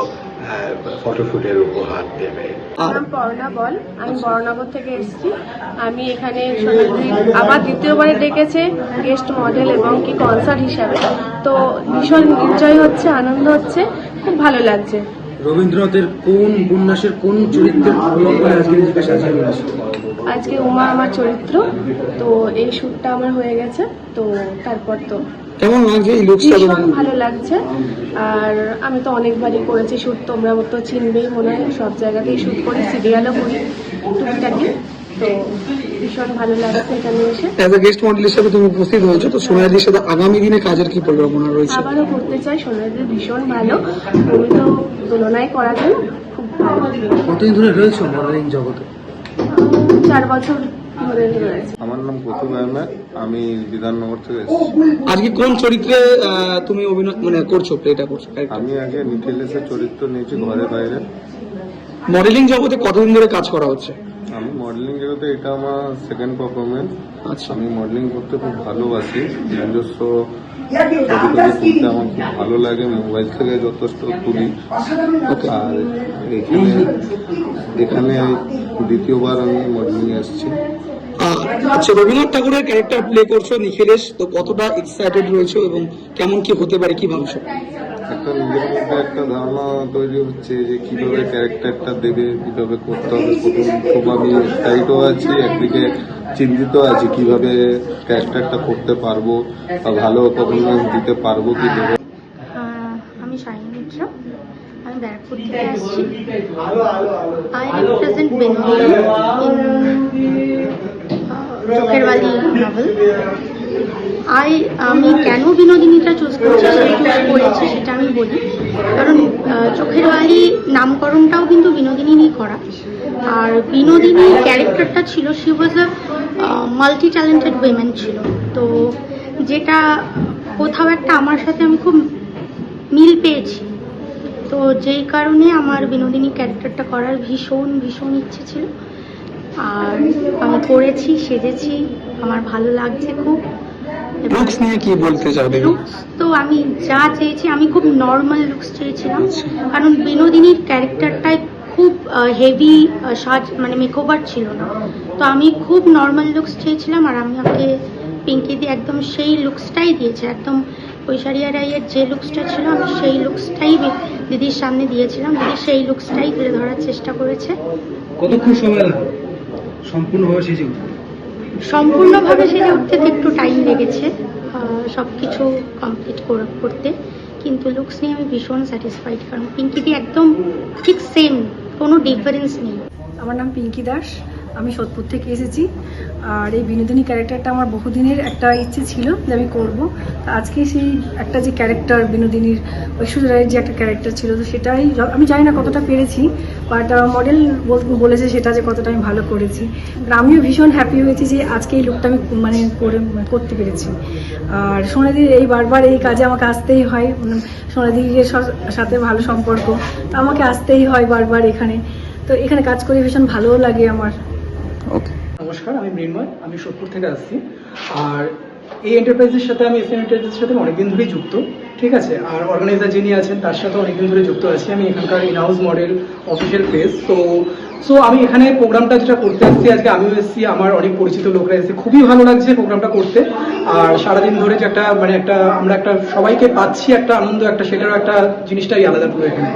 ফটোশ্যুটের উপহার দেবে। আমার নাম পর্ণা বল, আমি বড়নগর থেকে এসেছি। আমি এখানে সোনালী আবার দ্বিতীয়বারে ডেকেছে গেস্ট মডেল এবং কি কনসার্ট হিসাবে, তো ভীষণ এনজয় হচ্ছে, আনন্দ হচ্ছে, খুব ভালো লাগছে। রবীন্দ্রনাথের কোন উপন্যাসের কোন চরিত্রের আজকে নিজেকে সাজিয়ে নিয়েছে? আজকে উমা আমার চরিত্র, তো এই শ্যুটটা আমার হয়ে গেছে, তো তারপর তো কেমন লাগছে এই লুকসটা? ভীষণ ভালো লাগছে। আর আমি তো অনেকবারই করেছি শ্যুট, তোমরা তো চিনবেই মনে হয়, সব জায়গাতেই শ্যুট করি, সিরিয়ালও করি টুকটাকি, তো ভীষণ ভালো লাগছে এখানে এসে। অ্যাজ এ গেস্ট মডেল হিসেবে তুমি উপস্থিত হয়েছো, তো সোনালীর সাথে আগামী দিনে কাজের কি পরিকল্পনা রয়েছে? আবারও করতে চাই, সোনালী ভীষণ ভালো, তুমি তো তুলনায় করা যায় না, খুব ভালো। কতদিন ধরে রয়েছো মডেলিং জগতে? 4 বছর ধরে রয়েছে। আমার নাম প্রতুল আহমেদ, আমি বিধাননগর থেকে এসেছি। আজকে কোন চরিত্রে তুমি অভিনয় মানে করছো, প্লেটা করছো? আমি আগে নিখিলেশের চরিত্র নিয়েছি ঘরে বাইরে। মডেলিং জগতে কতদিন ধরে কাজ করা হচ্ছে? আমি মডেলিং জগতে এটা আমার সেকেন্ড পারফরমেন্স। আচ্ছা, আমি মডেলিং করতে খুব ভালোবাসি, নিজস্ব ছবি তুলতে আমার খুব ভালো লাগে, মোবাইল থেকে যথেষ্ট তুলি। আর এখানে দ্বিতীয়বার আমি মডেলিং এসেছি। আচ্ছা, রবীন্দ্রনাথ ঠাকুরের ক্যারেক্টার প্লে করছো নিখিলেশ, তো কতটা এক্সাইটেড রয়েছে এবং কেমন কি হতে পারে, কি ভাবছো? একটা নিজের মধ্যে একটা ধারণা তৈরি হচ্ছে যে কিভাবে ক্যারেক্টারটা দেবে, কিভাবে করতে হবে। খুব আমি এক্সাইটও আছি, একদিকে চিন্তিত আছি কিভাবে ক্যারেক্টারটা করতে পারবো বা ভালো পারফরমেন্স দিতে পারবো কি দেবো। আমি শাইনি মিত্র, আমি ব্যারাকপুর থেকে এসেছি। আই রিপ্রেজেন্ট বেঙ্গল ইন চোখের বালি নভেল। আমি কেন বিনোদিনীটা চুজ করেছি সেটা আমি বলি, কারণ চোখের বালি নামকরণটাও কিন্তু বিনোদিনী করা। আর বিনোদিনী ক্যারেক্টারটা ছিল, she was a multi talented women ছিল, তো যেটা কোথাও একটা আমার সাথে আমি খুব মিল পেয়েছি। তো যেই কারণে আমার বিনোদিনী ক্যারেক্টারটা করার ভীষণ ভীষণ ইচ্ছে ছিল, আর আমি করেছি, সেজেছি, আমার ভালো লাগছে খুব। লুকস নিয়ে কি বলতে চাইবে? লুকস তো আমি যা চেয়েছি, আমি খুব নর্মাল লুকস চেয়েছিলাম, কারণ বিনোদিনীর ক্যারেক্টারটাই খুব হেভি সাজ মানে মেকওভার ছিল না, তো আমি খুব নর্মাল লুকস চেয়েছিলাম। আর আমাকে পিঙ্কি দি একদম সেই লুকসটাই দিয়েছে, একদম ঐশ্বরিয়া রাইয়ের যে লুকসটা ছিল আমি সেই লুকসটাই দিদির সামনে দিয়েছিলাম, দিদি সেই লুকসটাই তুলে ধরার চেষ্টা করেছে। কতক্ষণ সময় লাগবে সম্পূর্ণভাবে সেজে উঠতে? সম্পূর্ণভাবে সেজে উঠতে তো একটু টাইম লেগেছে, সব কিছু কমপ্লিট করতে, কিন্তু লুকস নিয়ে আমি ভীষণ স্যাটিসফাইড, কারণ পিঙ্কি দি একদম ঠিক সেম, কোনো ডিফারেন্স নেই। আমার নাম পিঙ্কি দাস, আমি সোদপুর থেকে এসেছি। আর এই বিনোদিনী ক্যারেক্টারটা আমার বহুদিনের একটা ইচ্ছে ছিল যে আমি করব। আজকে সেই একটা যে ক্যারেক্টার বিনোদিনীর ঐশ্বরিয়া রায়ের যে একটা ক্যারেক্টার ছিল, তো সেটাই আমি জানি না কতটা পেরেছি, বাট মডেল বলেছে সেটা যে কতটা আমি ভালো করেছি। আমিও ভীষণ হ্যাপি হয়েছি যে আজকে এই লুকটা আমি করতে পেরেছি। আর সোনাদির এই বারবার এই কাজে আমাকে আসতেই হয়, সোনাদির সাথে ভালো সম্পর্ক, তো আমাকে আসতেই হয় বারবার এখানে, তো এখানে কাজ করে ভীষণ ভালোও লাগে আমার। নমস্কার, আমি মৃন্ময়, আমি সোদপুর থেকে আসছি। আর এই এন্টারপ্রাইজের সাথে আমি এসএম এন্টারপ্রাইজের সাথে অনেকদিন ধরেই যুক্ত, ঠিক আছে। আর অর্গানাইজার যিনি আছেন তার সাথে অনেকদিন ধরে যুক্ত আছি। আমি এখানকার in house model official face. So আমি এখানে প্রোগ্রামটা যেটা করতে এসেছি, আজকে আমিও এসেছি, আমার অনেক পরিচিত লোকরা এসেছে, খুবই ভালো লাগছে প্রোগ্রামটা করতে। আর সারাদিন ধরে যে একটা আমরা একটা সবাইকে পাচ্ছি একটা আনন্দ, একটা সেটারও একটা জিনিসটাই আলাদা পুরো এখানে।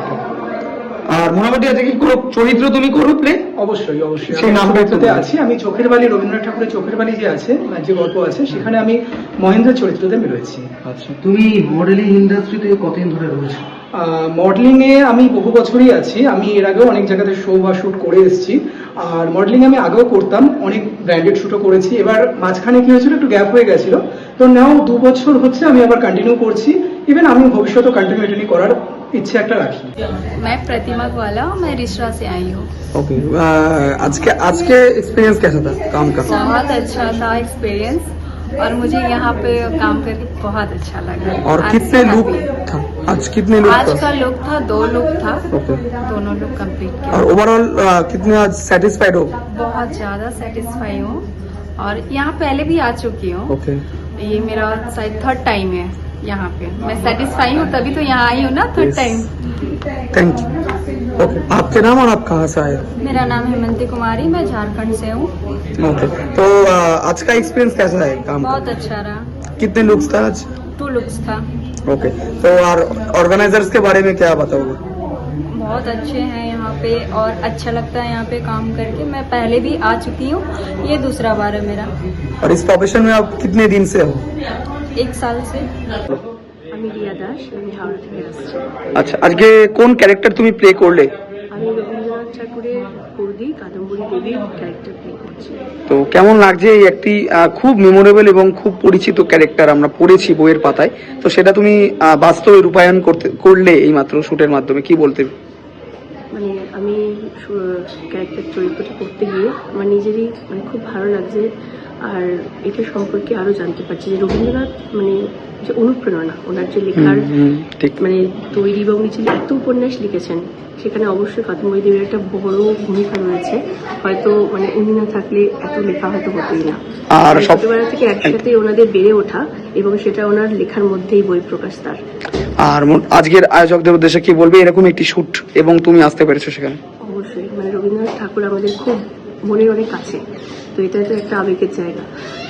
আর মোটামুটি আজকে কি কোনো চরিত্র তুমি করো প্লে? অবশ্যই অবশ্যই সেই নামটাতে আছি আমি চোখের বালি, রবীন্দ্রনাথ ঠাকুরের চোখের বালি যে আছে, যে গল্প আছে, সেখানে আমি মহেন্দ্রের চরিত্রতে আমি রয়েছি। আচ্ছা, তুমি মডেলিং ইন্ডাস্ট্রিতে কতদিন ধরে রয়েছো? মডেলিং এ আমি বহু বছরই আছি। আমি এর আগেও অনেক জায়গাতে শো বা শুট করে এসেছি। আর মডেলিং আমি আগেও করতাম, অনেক ব্র্যান্ডেড শুটও করেছি। এবার মাঝখানে কি হয়েছিল, একটু গ্যাপ হয়ে গেছিল। তো নাও 2 বছর হচ্ছে আমি আবার কন্টিনিউ করছি। ইভেন আমি ভবিষ্যতেও কন্টিনিউটি করার ইচ্ছে একটা রাখি। मैं प्रतिमा ग्वाला, मैं रिश्रा से आई हूँ। ओके, आज के एक्सपीरियंस कैसा था काम का? बहुत अच्छा था एक्सपीरियंस और मुझे यहाँ पे काम करके बहुत अच्छा लगा। और आज कितने से लुक happy। था आज? कितने लुक आज था? का लुक था 2 लुक था, ओके। दोनों लुक कंप्लीट किया। और ओवरऑल कितने आज सेटिस्फाइड हो? बहुत ज्यादा सेटिस्फाई हूँ और यहाँ पहले भी आ चुकी हूँ। ओके, ये मेरा शायद 3rd टाइम है यहाँ पे। मैं सेटिस्फाई हूँ तभी तो यहाँ आई हूँ ना, 3rd time. Thank you. Okay, आपके नाम और आप कहाँ से आए? मेरा नाम हेमंती कुमारी, मैं झारखंड से हूँ। ओके, तो आज का एक्सपीरियंस कैसा है काम का? बहुत अच्छा रहा। कितने लुक्स था आज? 2 लुक्स था। ओके, तो और ऑर्गेनाइजर्स के बारे में क्या बताओगे? बहुत अच्छे हैं यहाँ पे और अच्छा लगता है यहाँ पे काम करके। मैं पहले भी आ चुकी हूँ, ये दूसरा बार है मेरा। और इस प्रोफेशन में आप कितने दिन से हो? 1 साल से। আমি রিয়া দাস, আমি হাওড়া থেকে আসছি। আচ্ছা, আজকে কোন ক্যারেক্টার তুমি প্লে করলে? আমি রবীন্দ্রনাথ ঠাকুরের বৌদি কাদম্বরী দেবীর ক্যারেক্টার প্লে করছি। তো কেমন লাগছে? এই একটি খুব মেমোরেবল এবং খুব পরিচিত ক্যারেক্টার আমরা পড়েছি বইয়ের পাতায়, তো সেটা তুমি বাস্তবে রূপায়ণ করলে এই মাত্র শুটের মাধ্যমে, কি বলতে? মানে আমি ক্যারেক্টার চরিত্রটা করতে গিয়ে আমার নিজেরই মানে খুব ভালো লাগছে। আর এটা সম্পর্কে আরো জানতে পারছি যে রবীন্দ্রনাথ মানে যে অনুপ্রেরণা, ওনার যে লেখার মানে তৈরি, বা উনি যে এত উপন্যাস লিখেছেন, সেখানে অবশ্যই কাদম্বরী দেবীর একটা বড় ভূমিকা রয়েছে। হয়তো মানে উনি না থাকলে এত লেখা হয়তো হতোই না। আর ছোটবেলা থেকে একসাথে ওনাদের বেড়ে ওঠা, এবং সেটা ওনার লেখার মধ্যেই বহিঃপ্রকাশ তার। আর আজকের আয়োজকদের উদ্দেশ্যে কি বলবে, এরকম একটি শুট এবং তুমি আসতে পেরেছো সেখানে? অবশ্যই, মানে রবীন্দ্রনাথ ঠাকুর আমাদের খুব মনের অনেক কাছে, তো এটা তো একটা আবেগের জায়গা।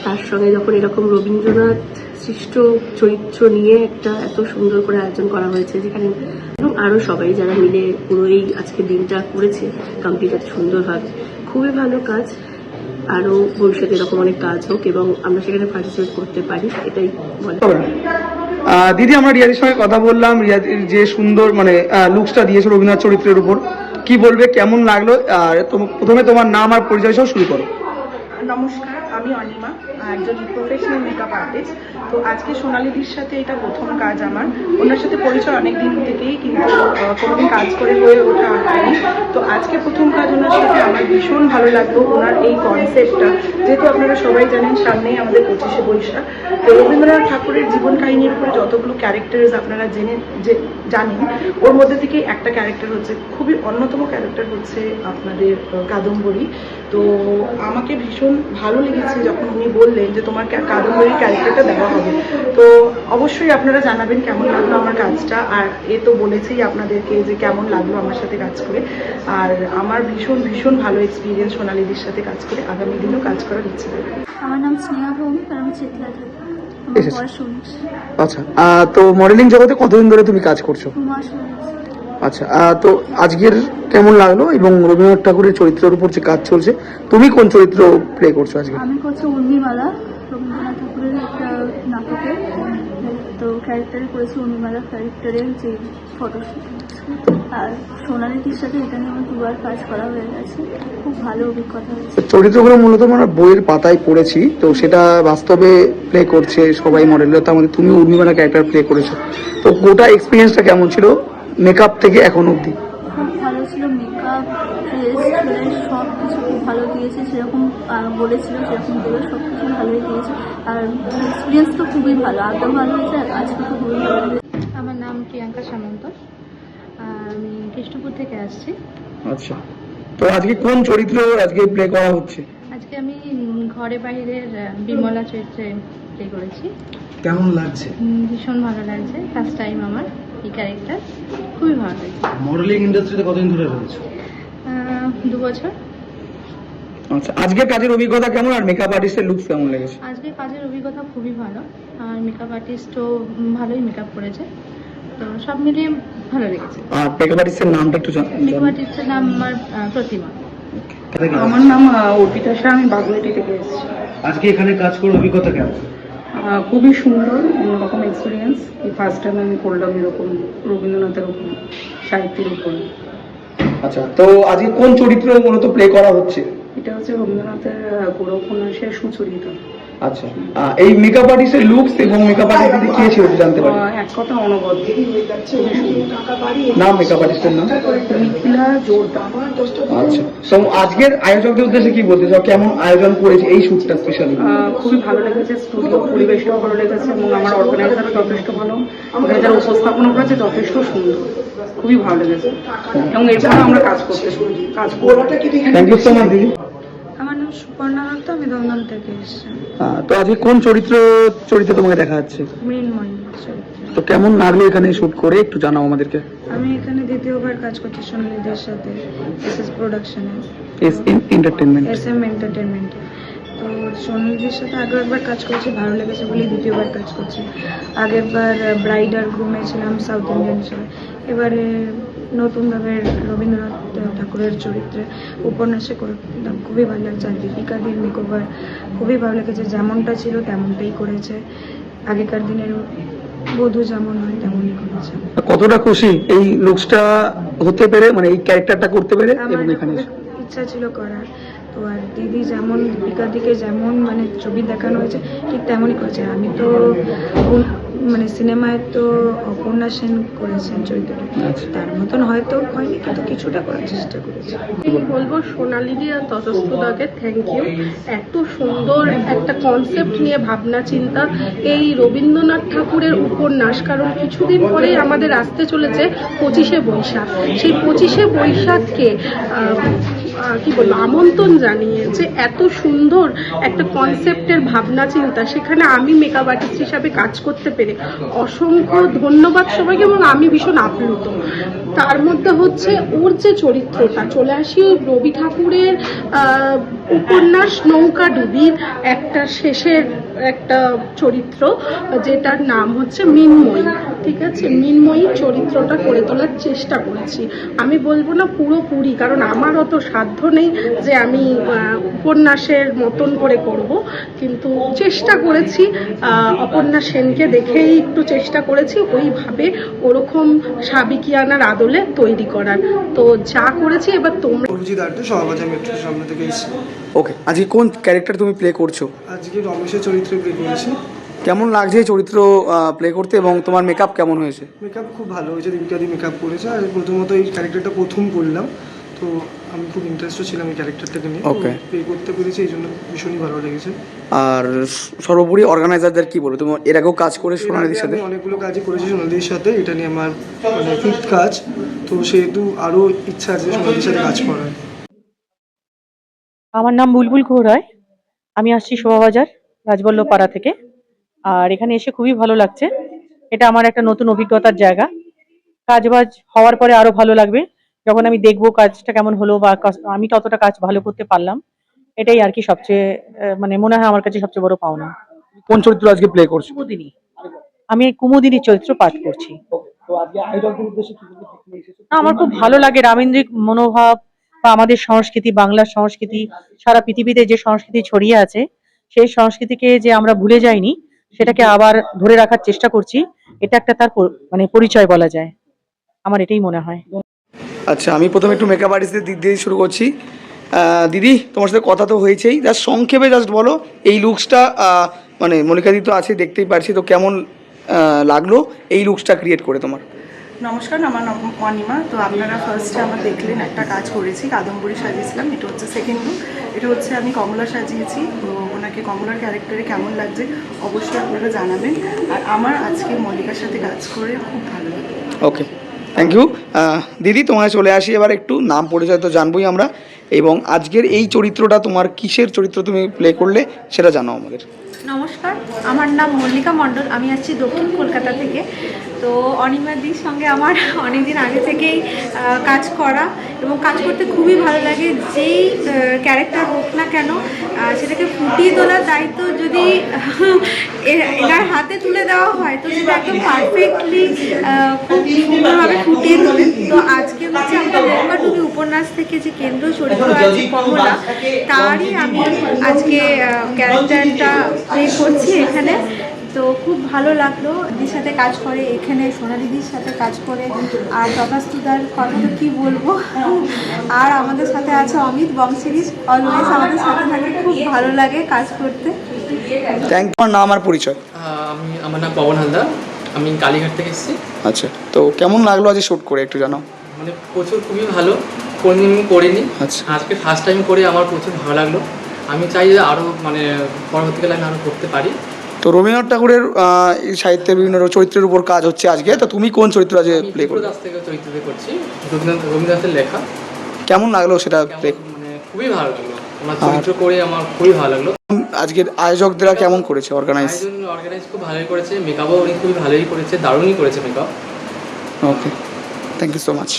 তার সঙ্গে যখন এরকম রবীন্দ্রনাথ সৃষ্ট চরিত্র নিয়ে একটা এত সুন্দর করে আয়োজন করা হয়েছে, যেখানে এবং আরো সবাই যারা মিলে পুরো এই আজকের দিনটা করেছে কমপ্লিট এত সুন্দরভাবে, খুবই ভালো কাজ। আরো ভবিষ্যতে এরকম অনেক কাজ হোক এবং আমরা সেখানে পার্টিসিপেট করতে পারি, এটাই বলে। দিদি, আমরা রিয়াদির সঙ্গে কথা বললাম, রিয়াদির যে সুন্দর মানে লুকসটা দিয়েছে রবীন্দ্রনাথ চরিত্রের উপর, কি বলবে, কেমন লাগলো? আর প্রথমে তোমার নাম আর পরিচয় সহ শুরু করো। নমস্কার, আমি অনিমা, একজন প্রফেশনাল মেকআপ আর্টিস্ট। তো আজকে সোনালিদির সাথে এটা প্রথম কাজ আমার। ওনার সাথে পরিচয় অনেক দিন থেকেই, কিন্তু কোনোদিন কাজ করে হয়ে ওঠা হয়নি। তো আজকে প্রথম কাজ ওনার সাথে, আমার ভীষণ ভালো লাগলো ওনার এই কনসেপ্টটা। যেহেতু আপনারা সবাই জানেন সামনেই আমাদের 25শে বৈশাখ, তো রবীন্দ্রনাথ ঠাকুরের জীবন কাহিনীর উপরে যতগুলো ক্যারেক্টার্স আপনারা জানেন, ওর মধ্যে থেকে একটা ক্যারেক্টার হচ্ছে, খুবই অন্যতম ক্যারেক্টার হচ্ছে আপনাদের কাদম্বরী। তো আমাকে ভীষণ ভালো লেগেছে যখন উনি বললেন যে তোমার কাদম্বরী ক্যারেক্টারটা দেওয়া হবে। তো অবশ্যই আপনারা জানাবেন কেমন লাগলো আমার কাজটা। আর এ তো বলেছেই আপনাদেরকে যে কেমন লাগলো আমার সাথে কাজ করে। আর আমার ভীষণ ভীষণ ভালো এক্সপিরিয়েন্স সোনালিদির সাথে কাজ করে, আগামী দিনেও কাজ করার ইচ্ছে থাকে। আমার নাম স্নেহা ভৌমিক, আর আমি চেতলা থাকি। আমার বয়স 19। আচ্ছা, তো মডেলিং জগতে কতদিন ধরে তুমি কাজ করছো? 2 মাস হয়েছে। আচ্ছা, তো আজকের কেমন লাগলো? এবং রবীন্দ্রনাথ ঠাকুরের চরিত্রের উপর যে কাজ চলছে, তুমি কোন চরিত্র প্লে করছো আজকে? আমি করছি উর্মিমালা, রবীন্দ্রনাথ ঠাকুরের একটা নাটকে। তো ক্যারেক্টারে করেছি উর্মিমালা ক্যারেক্টারের যে ফটোশুট। আর সোনালিদির সাথে এখানে আমার 2 বার কাজ করা হয়ে গেছে, খুব ভালো অভিজ্ঞতা হয়েছে। চরিত্রগুলো মূলত আমরা বইয়ের পাতায় পড়েছি, তো সেটা বাস্তবে প্লে করছে সবাই মডেলরা, তার মধ্যে তুমি উর্মিমালা ক্যারেক্টার প্লে করেছো। তো গোটা এক্সপিরিয়েন্সটা কেমন ছিল মেকআপ থেকে এখন অবধি? খুব ভালো ছিল, মেকআপ, ড্রেস, সব কিছু খুব ভালো দিয়েছে, সেরকম বলেছিল সেরকম দেবে, সব কিছু ভালোই দিয়েছে। আর এক্সপিরিয়েন্স তো খুবই ভালো, আগেও ভালো হয়েছে আর আজকে তো খুবই ভালো হয়েছে। আমার নাম প্রিয়াঙ্কা সামন্ত, আমি কৃষ্ণপুর থেকে আসছি। আচ্ছা, তো আজকে কোন চরিত্র আজকে প্লে করা হচ্ছে? আজকে আমি ঘরে বাইরের বিমলা চরিত্রে প্লে করেছি। কেমন লাগছে? ভীষণ ভালো লাগছে, ফার্স্ট টাইম আমার এই ক্যারেক্টার, খুবই ভালো লাগছে। মডেলিং ইন্ডাস্ট্রিতে কতদিন ধরে রয়েছে? 2 বছর। আচ্ছা, আজকের কাজের অভিজ্ঞতা কেমন আর মেকআপ আর্টিস্টের লুকস কেমন লেগেছে? আজকে কাজের অভিজ্ঞতা খুবই ভালো, আর মেকআপ আর্টিস্টও ভালোই মেকআপ করেছে, তো সব মিলিয়ে ভালো লেগেছে। আর মেকআপ আর্টিস্টের নামটা একটু মেকআপ আর্টিস্টের নাম আমার প্রতিমা। আমার নাম অর্পিতা শাহ, আমি বাগুইটি থেকে এসেছি। আজকে এখানে কাজ করার অভিজ্ঞতা কেমন? খুবই সুন্দর, অন্যরকম এক্সপিরিয়েন্স। এই ফার্স্ট টাইম আমি করলাম এরকম রবীন্দ্রনাথের উপর, সাহিত্যের উপরে। আচ্ছা, তো আজকে কোন চরিত্র মূলত প্লে করা হচ্ছে? এটা হচ্ছে রবীন্দ্রনাথের পুরো উপন্যাসের সুচরিতা। আচ্ছা, এই মেকআপ আর্টিস্টের লুকস এবং মেকআপ আর্টিস্ট কে ছিল জানতে পারি? এক কথা অনবদ্য। নাম মেকআপ আর্টিস্টের নাম? মিথিলা জোরদার। আচ্ছা, তো আজকের আয়োজকদের উদ্দেশ্যে কি বলতে চাও? কেমন আয়োজন করেছে এই শুটটা স্পেশালি? খুবই ভালো লেগেছে, স্টুডিও পরিবেশটাও ভালো লেগেছে এবং আমার অর্গানাইজারও যথেষ্ট ভালো, ওখানে যারা উপস্থাপনা করেছে যথেষ্ট সুন্দর, খুবই ভালো লেগেছে এবং এছাড়া আমরা কাজ করতে কাজ করবো। থ্যাংক ইউ সো মাচ দিদি। আমার নাম সুপর্ণা দত্ত, আমি দমদম থেকে এসেছি। তো আজকে কোন চরিত্রে তোমাকে দেখা যাচ্ছে? মৃন্ময়ী চরিত্র। তো কেমন লাগলো এখানে শুট করে, একটু জানাও আমাদেরকে। আমি এখানে দ্বিতীয়বার কাজ করছি সোনালীদের সাথে, এসএস প্রোডাকশনে, SM এন্টারটেনমেন্টে। তো সোনালীদের সাথে আগেও একবার কাজ করেছি, ভালো লেগেছে বলেই দ্বিতীয়বার কাজ করছি। আগেরবার ব্রাইড আর গ্রুমে ছিলাম সাউথ ইন্ডিয়ান হিসেবে, এবারে নতুনভাবে রবীন্দ্রনাথ ঠাকুরের চরিত্রে উপন্যাসে করলাম, খুবই ভালো লাগছে। আর দীপিকাদির মেকওভার খুবই ভালো লেগেছে, যেমনটা ছিল তেমনটাই করেছে, আগেকার দিনের বধূ যেমন হয় তেমনই করেছে। কতটা খুশি এই লুকসটা হতে পেরে, মানে এই ক্যারেক্টারটা করতে পেরে? এবং এখানে ইচ্ছা ছিল করার, তো আর দিদি যেমন দীপিকাদিকে যেমন মানে ছবি দেখানো হয়েছে ঠিক তেমনই করেছে। আমি তো মানে সিনেমায় তো অপর্ণা সেন করেছেন চরিত্রটা, তার মতন হয়তো হয়নি কিন্তু কিছুটা করার চেষ্টা করেছি। আমি বলবো সোনালিদি আর ততস্তুদাকে থ্যাংক ইউ, এত সুন্দর একটা কনসেপ্ট নিয়ে ভাবনা চিন্তা এই রবীন্দ্রনাথ ঠাকুরের উপন্যাস। কারণ কিছুদিন পরেই আমাদের আসতে চলেছে 25শে বৈশাখ, সেই 25শে বৈশাখকে কি বলবো আমন্ত্রণ জানিয়ে যে এত সুন্দর একটা কনসেপ্টের ভাবনা চিন্তা, সেখানে আমি মেকআপ আর্টিস্ট হিসাবে কাজ করতে পেরে অসংখ্য ধন্যবাদ সবাইকে এবং আমি ভীষণ আপ্লুত। তার মধ্যে হচ্ছে ওর যে চরিত্রটা, চলে আসি ওই রবি ঠাকুরের উপন্যাস নৌকা ডুবির একটা শেষের একটা চরিত্র যেটার নাম হচ্ছে মৃন্ময়ী, ঠিক আছে, মৃন্ময়ী চরিত্রটা করে তোলার চেষ্টা করেছি। আমি বলবো না পুরোপুরি, কারণ আমার অত সাধ্য নেই যে আমি উপন্যাসের মতন করে করব, কিন্তু চেষ্টা করেছি। অপর্ণা সেনকে দেখেই একটু চেষ্টা করেছি ওইভাবে ওরকম সাবিকিয়ানার আদলে তৈরি করার, তো যা করেছি এবার তোমরা। সহবাজার মেট্রোর সামনে থেকে এসেছি। ওকে, আজকে কোন ক্যারেক্টার তুমি প্লে করছো? আজকে রমেশের চরিত্রে প্লে করেছি। কেমন লাগছে এই চরিত্র প্লে করতে এবং তোমার মেকআপ কেমন হয়েছে? মেকআপ খুব ভালো হয়েছে, দীপিকাদি মেকআপ করেছে। আর প্রথমত এই ক্যারেক্টারটা প্রথম করলাম, তো আমি খুব ইন্টারেস্টেড ছিলাম এই ক্যারেক্টারটাকে নিয়ে, ওকে, প্লে করতে পেরেছি, এই জন্য ভীষণই ভালো লেগেছে। আর সর্বোপরি অর্গানাইজারদের কি বলবো, তুমি এর আগেও কাজ করে সোনালির সাথে? আমি অনেকগুলো কাজই করেছি সোনালির সাথে, এটা নিয়ে আমার মানে 5th কাজ, তো সেহেতু আরও ইচ্ছা আছে সোনালির সাথে কাজ করার। আমার নাম বুলবুল ঘোড়ায়, আমি আসছি শোভাবাজার রাজবল্লভ পাড়া থেকে। আর এখানে এসে খুবই ভালো লাগছে, এটা আমার একটা নতুন অভিজ্ঞতার জায়গা। কাজবাজ হওয়ার পরে আরো ভালো লাগবে যখন আমি দেখবো কাজটা কেমন হলো, বা আমি কতটা কাজ ভালো করতে পারলাম। এটাই আর কি সবচেয়ে মানে মনে হয় আমার কাছে সবচেয়ে বড় পাওনা। কোন চরিত্র আজকে প্লে করছো? কুমুদিনী, আমি কুমুদিনীর চরিত্র পাঠ করছি। আমার খুব ভালো লাগে রাবীন্দ্রিক মনোভাব বা আমাদের সংস্কৃতি, বাংলার সংস্কৃতি, সারা পৃথিবীতে যে সংস্কৃতি ছড়িয়ে আছে সেই সংস্কৃতিকে যে আমরা ভুলে যাইনি সেটাকে আবার ধরে রাখার চেষ্টা করছি, এটা একটা তার মানে পরিচয় বলা যায়, আমার এটাই মনে হয়। আচ্ছা, আমি প্রথমে একটু মেকআপ আর্টিস্টের দিক দিয়ে শুরু করছি। দিদি, তোমার সাথে কথা তো হয়েছেই, জাস্ট সংক্ষেপে জাস্ট বলো এই লুকসটা, মানে মনিকাদি তো আছে দেখতেই পারছি, তো কেমন লাগলো এই লুকসটা ক্রিয়েট করে তোমার? নমস্কার, আমার নাম অনিমা। তো আপনারা ফার্স্টে আমার দেখলেন একটা কাজ করেছি, কাদম্বরী সাজিয়েছিলাম, এটা হচ্ছে সেকেন্ড লুক। এটা হচ্ছে আমি কমলা সাজিয়েছি, তো ওনাকে কমলার ক্যারেক্টারে কেমন লাগছে অবশ্যই আপনারা জানাবেন। আর আমার আজকে মল্লিকার সাথে কাজ করে খুব ভালো লাগে। ওকে, থ্যাংক ইউ। দিদি, তোমায় চলে আসি এবার, একটু নাম পরিচয় তো জানবোই আমরা, এবং আজকের এই চরিত্রটা তোমার কিসের চরিত্র তুমি প্লে করলে সেটা জানাও আমাদের। নমস্কার, আমার নাম মল্লিকা মণ্ডল। আমি আসছি দক্ষিণ কলকাতা থেকে। তো অনিমাদির সঙ্গে আমার অনেক দিন আগে থেকেই কাজ করা এবং কাজ করতে খুবই ভালো লাগে। যেই ক্যারেক্টার হোক না কেন সেটাকে ফুটিয়ে তোলার দায়িত্ব যদি এনার হাতে তুলে দেওয়া হয় তো সেটা একদম পারফেক্টলি খুব সুন্দরভাবে ফুটিয়ে তোলে। তো আজকে হচ্ছে আমাদের নৌকাডুবি উপন্যাস থেকে যে কেন্দ্র চরিত্র আছে কমলা, তারই আমি আজকে ক্যারেক্টারটা প্লে করছি এখানে। তো খুব ভালো লাগলো দিদির সাথে কাজ করে, এখানে সোনালিদির সাথে কাজ করে। আর তথাস্তুদার কথা তো কী বলবো। আর আমাদের সাথে আছে অমিত বংশিরিজ, অলওয়েজ আমাদের সাথে থাকে, খুব ভালো লাগে কাজ করতে। Thank you. নাম আর পরিচয়? আমার নাম পবন হালদার, আমি কালীঘাট থেকে এসেছি। আচ্ছা, তো কেমন লাগলো আজ শ্যুট করে একটু জানাও। মানে প্রচুর খুবই ভালো, কোনোদিন আমি করিনি। আচ্ছা, আজকে ফার্স্ট টাইম করে আমার প্রচুর ভালো লাগলো। আমি চাই যে আরও মানে পরবর্তীকালে আমি আরও করতে পারি। তো রবীন্দ্রনাথ ঠাকুরের এই সাহিত্যের বিভিন্ন চরিত্রের উপর কাজ হচ্ছে আজকে, তো তুমি কোন চরিত্র আজ প্লে করো? দাস থেকে চরিত্র করছি, রবীন্দ্রনাথের লেখা। কেমন লাগলো সেটা প্লে? মানে খুবই ভালো লাগলো, আমার চরিত্র করে আমার খুবই ভালো লাগলো। আজকের আয়োজকরা কেমন করেছে অর্গানাইজ খুব ভালোই করেছে, মেকআপও উনি খুবই ভালোই করেছে, দারুণই করেছে makeup. Okay, thank you so much.